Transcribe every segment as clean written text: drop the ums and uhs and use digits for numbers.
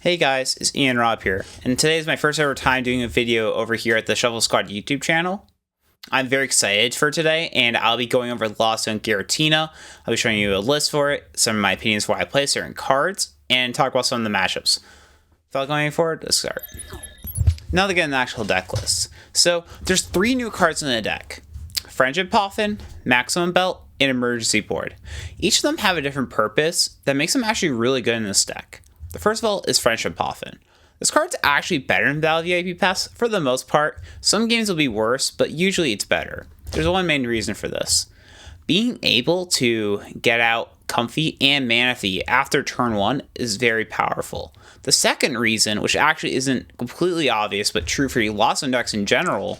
Hey guys, it's Ian Robb here, and today is my first ever time doing a video over here at the Shuffle Squad YouTube channel. I'm very excited for today, and I'll be going over Lost Zone Giratina. I'll be showing you a list for it, some of my opinions for why I play certain cards, and talk about some of the matchups. Without going forward, let's start. Now to get an actual deck list. So, there's 3 new cards in the deck. Friendship Poffin, Maximum Belt, and Emergency Board. Each of them have a different purpose that makes them actually really good in this deck. The first of all is Friendship Poffin. This card's actually better in Battle VIP Pass for the most part. Some games will be worse, but usually it's better. There's one main reason for this. Being able to get out Comfy and Manatee after turn 1 is very powerful. The second reason, which actually isn't completely obvious but true for Lost Zone decks in general,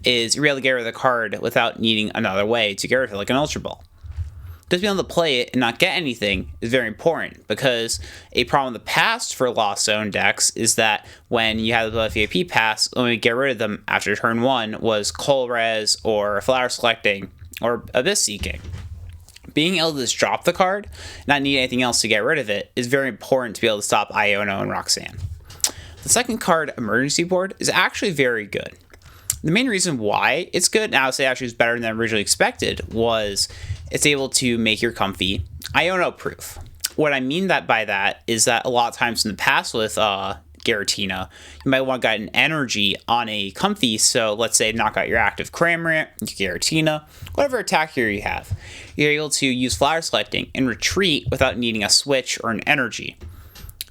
is you're able to get rid of the card without needing another way to get rid of it, like an Ultra Ball. Just being able to play it and not get anything is very important, because a problem in the past for Lost Zone decks is that when you have the VIP pass, when we get rid of them after turn 1 was Cold Res or Flower Selecting or Abyss Seeking. Being able to just drop the card, not need anything else to get rid of it, is very important to be able to stop Iono and Roxanne. The second card, Emergency Board, is actually very good. The main reason why it's good, and I would say actually it's better than originally expected, was it's able to make your Comfy Iono proof. What I mean by that is that a lot of times in the past with Giratina, you might want to get an energy on a Comfy, so let's say knock out your active Cramorant, Giratina, whatever attack hero you have. You're able to use Flower Selecting and retreat without needing a switch or an energy.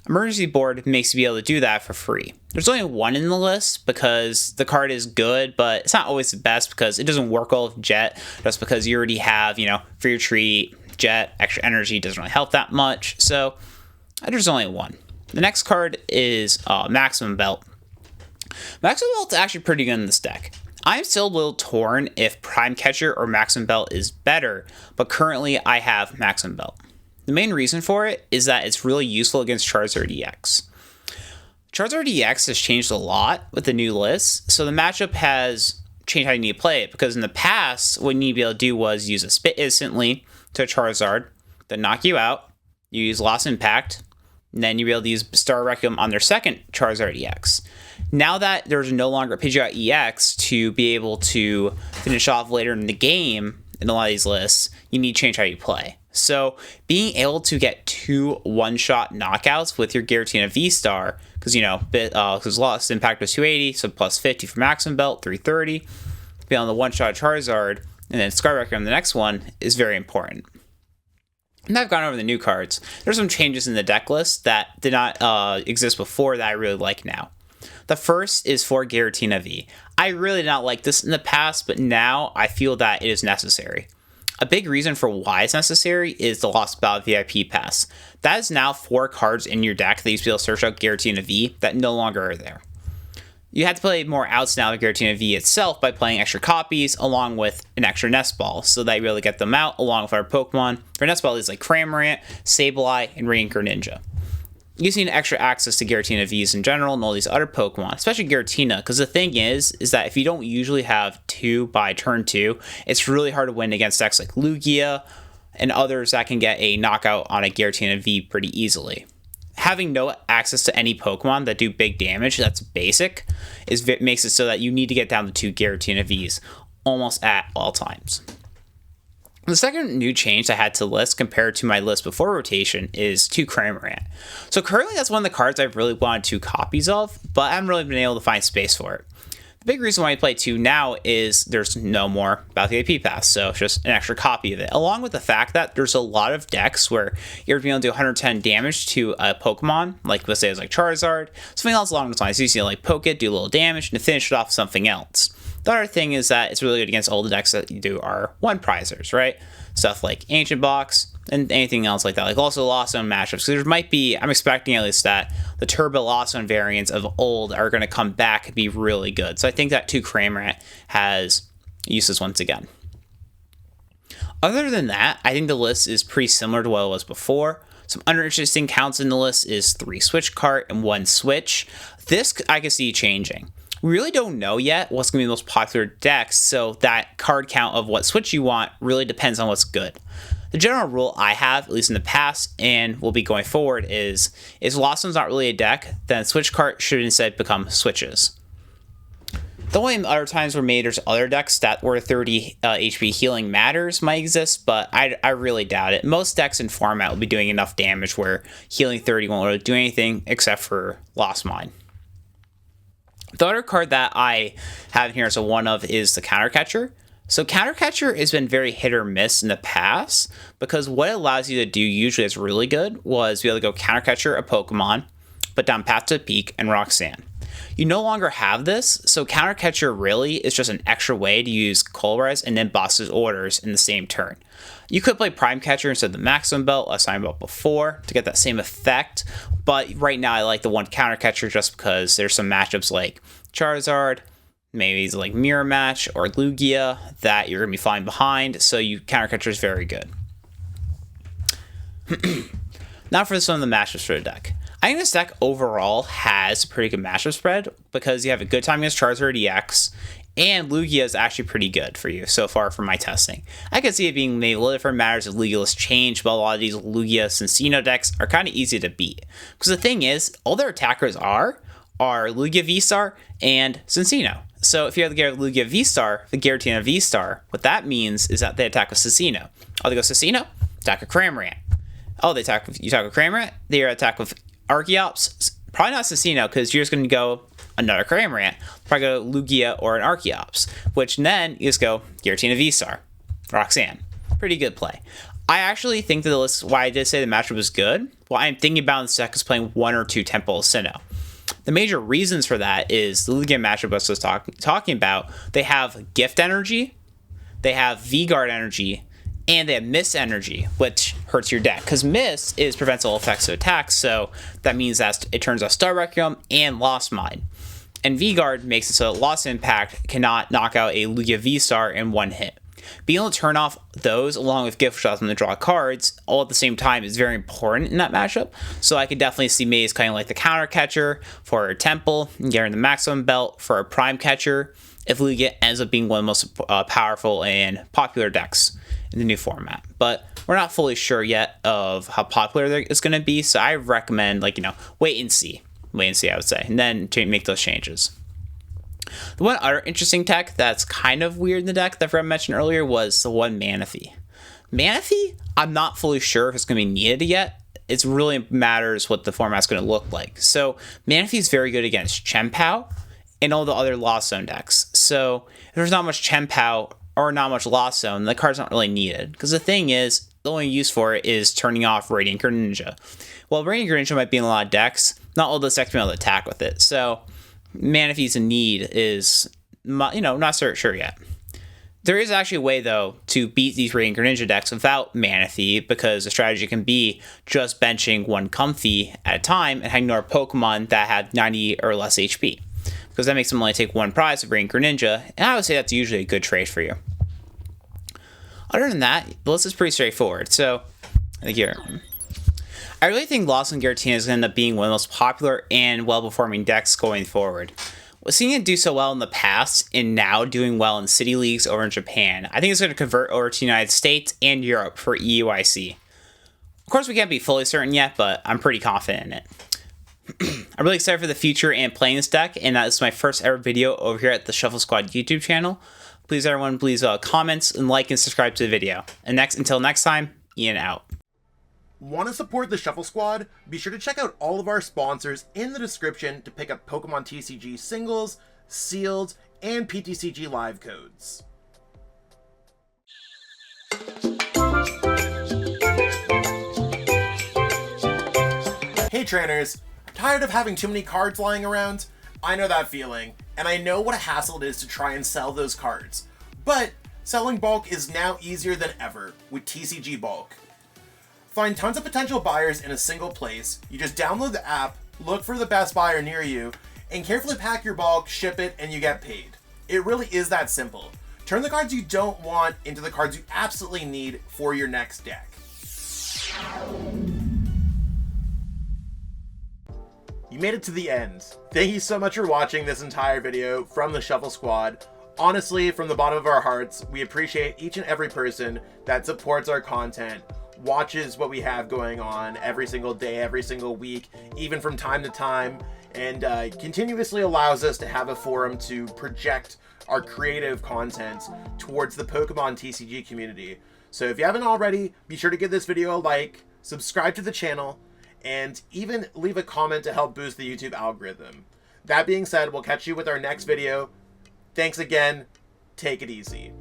Emergency Board makes you be able to do that for free. There's only one in the list because the card is good, but it's not always the best because it doesn't work well with Jet, just because you already have, free retreat, Jet, extra energy doesn't really help that much, so there's only one. The next card is Maximum Belt. Maximum Belt's actually pretty good in this deck. I'm still a little torn if Prime Catcher or Maximum Belt is better, but currently I have Maximum Belt. The main reason for it is that it's really useful against Charizard EX. Charizard EX has changed a lot with the new list, so the matchup has changed how you need to play it, because in the past, what you need to be able to do was use a Spit instantly to Charizard, then knock you out, you use Lost Impact, and then you'll be able to use Star Requiem on their second Charizard EX. Now that there's no longer a Pidgeot EX to be able to finish off later in the game in a lot of these lists, you need to change how you play. So being able to get 2 one-shot knockouts with your Giratina VSTAR, because Lost Impact was 280, so plus 50 for Maximum Belt, 330, being on the one-shot Charizard, and then Sky Record on the next one is very important. And I've gone over the new cards. There's some changes in the deck list that did not exist before that I really like now. The first is for Giratina V. I really did not like this in the past, but now I feel that it is necessary. A big reason for why it's necessary is the Lost Battle VIP Pass. That is now 4 cards in your deck that you used to be able to search out Giratina V that no longer are there. You had to play more outs now of Giratina V itself by playing extra copies along with an extra Nest Ball, so that you really get them out along with our Pokemon. For Nest Ball is like Cramorant, Sableye, and Radiant Greninja. You just need extra access to Giratina Vs in general and all these other Pokemon, especially Giratina, because the thing is that if you don't usually have 2 by turn 2, it's really hard to win against decks like Lugia and others that can get a knockout on a Giratina V pretty easily. Having no access to any Pokemon that do big damage, that's basic, makes it so that you need to get down to 2 Giratina Vs almost at all times. The second new change I had to list compared to my list before rotation is 2 Cramorant. So currently that's one of the cards I've really wanted 2 copies of, but I haven't really been able to find space for it. The big reason why I play 2 now is there's no more Battle VIP Pass, so it's just an extra copy of it. Along with the fact that there's a lot of decks where you're being able to do 110 damage to a Pokemon, like let's say it's like Charizard, something else along those lines. So you see like poke it, do a little damage, and finish it off with something else. The other thing is that it's really good against all the decks that you do are one-prizers, right? Stuff like Ancient Box and anything else like that. Like also Lost Zone matchups. So there might be, I'm expecting at least that the Turbo Lost Zone variants of old are going to come back and be really good. So I think that 2 Cramorant has uses once again. Other than that, I think the list is pretty similar to what it was before. Some uninteresting counts in the list is 3 Switch Cart and 1 Switch. This I can see changing. We really don't know yet what's going to be the most popular decks, so that card count of what Switch you want really depends on what's good. The general rule I have, at least in the past, and will be going forward, is Lost Zone's not really a deck, then Switch Cart should instead become switches. The only other times where maybe there's other decks that where 30 HP healing matters might exist, but I really doubt it. Most decks in format will be doing enough damage where healing 30 won't really do anything except for Lost Mine. The other card that I have here as a one of is the Counter Catcher. So Counter Catcher has been very hit or miss in the past, because what it allows you to do usually is really good was be able to go Counter Catcher a Pokemon, put down Path to Peak and Roxanne. You no longer have this, so Counter Catcher really is just an extra way to use Colorize and then Boss's Orders in the same turn. You could play Prime Catcher instead of the Maximum Belt, as I talked about before, to get that same effect, but right now I like the one Counter Catcher just because there's some matchups like Charizard, maybe it's like Mirror Match or Lugia that you're going to be flying behind, so Counter Catcher is very good. Now for some of the matchups for the deck. I think this deck overall has a pretty good matchup spread because you have a good time against Charizard EX, and Lugia is actually pretty good for you so far from my testing. I could see it being maybe a little different matters of Lugia change, but a lot of these Lugia Cincino decks are kind of easy to beat. Because the thing is, all their attackers are Lugia VSTAR and Cincino. So if you have the Lugia VSTAR, the Giratina VSTAR, what that means is that they attack with Cincino. Oh, they go Cincino, attack with Cramorant. Oh, you attack with Cramorant, they attack with Archeops. Probably not Cincino, because you're just going to go another Cramorant. Probably go Lugia or an Archeops, which then you just go Giratina VSTAR, Roxanne. Pretty good play. I actually think that the list, why I did say the matchup was good, well, I'm thinking about this deck is playing 1 or 2 Temporal Sinnoh. The major reasons for that is the Lugia matchup I was talking about, they have Gift Energy, they have V-Guard Energy, and they have Miss Energy, which hurts your deck. Because Miss prevents all effects of attacks, so that means that it turns off Star Requiem and Lost Mine. And V-Guard makes it so that Lost Impact cannot knock out a Lugia V-Star in one hit. Being able to turn off those along with gift shots and the draw cards all at the same time is very important in that matchup. So I could definitely see Maze kind of like the Counter Catcher for a Temple and getting the Maximum Belt for a Prime Catcher if Lugia ends up being one of the most powerful and popular decks in the new format. But we're not fully sure yet of how popular it's going to be, so I recommend wait and see, I would say, and then to make those changes. The one other interesting tech that's kind of weird in the deck that I mentioned earlier was the one Manaphy. Manaphy, I'm not fully sure if it's going to be needed yet. It really matters what the format's going to look like. So Manaphy is very good against Chien-Pao and all the other Lost Zone decks. So if there's not much Chien-Pao or not much Lost Zone, the card's not really needed. Because the thing is, the only use for it is turning off Radiant Greninja. Well, Radiant Greninja might be in a lot of decks. Not all the decks can be able to attack with it. So Manaphy's need is, not sure yet. There is actually a way, though, to beat these Radiant Greninja decks without Manaphy, because the strategy can be just benching one Comfey at a time and ignore Pokemon that have 90 or less HP. Because that makes them only take one prize of Radiant Greninja, and I would say that's usually a good trade for you. Other than that, the list is pretty straightforward. So, I really think Lost and Giratina is going to end up being one of the most popular and well-performing decks going forward. Seeing it do so well in the past and now doing well in city leagues over in Japan, I think it's going to convert over to the United States and Europe for EUIC. Of course, we can't be fully certain yet, but I'm pretty confident in it. I'm really excited for the future and playing this deck, and that is my first ever video over here at the Shuffle Squad YouTube channel. Please, everyone, comment and like and subscribe to the video. And until next time, Ian out. Want to support the Shuffle Squad? Be sure to check out all of our sponsors in the description to pick up Pokemon TCG singles, sealed, and PTCG live codes. Hey trainers, tired of having too many cards lying around? I know that feeling, and I know what a hassle it is to try and sell those cards. But selling bulk is now easier than ever with TCG Bulk. Find tons of potential buyers in a single place. You just download the app, look for the best buyer near you, and carefully pack your bulk, ship it, and you get paid. It really is that simple. Turn the cards you don't want into the cards you absolutely need for your next deck. You made it to the end. Thank you so much for watching this entire video from the Shuffle Squad. Honestly, from the bottom of our hearts, we appreciate each and every person that supports our content, watches what we have going on every single day, every single week, even from time to time, and continuously allows us to have a forum to project our creative content towards the Pokemon TCG community. So if you haven't already, be sure to give this video a like, subscribe to the channel, and even leave a comment to help boost the YouTube algorithm. That being said, we'll catch you with our next video. Thanks again. Take it easy.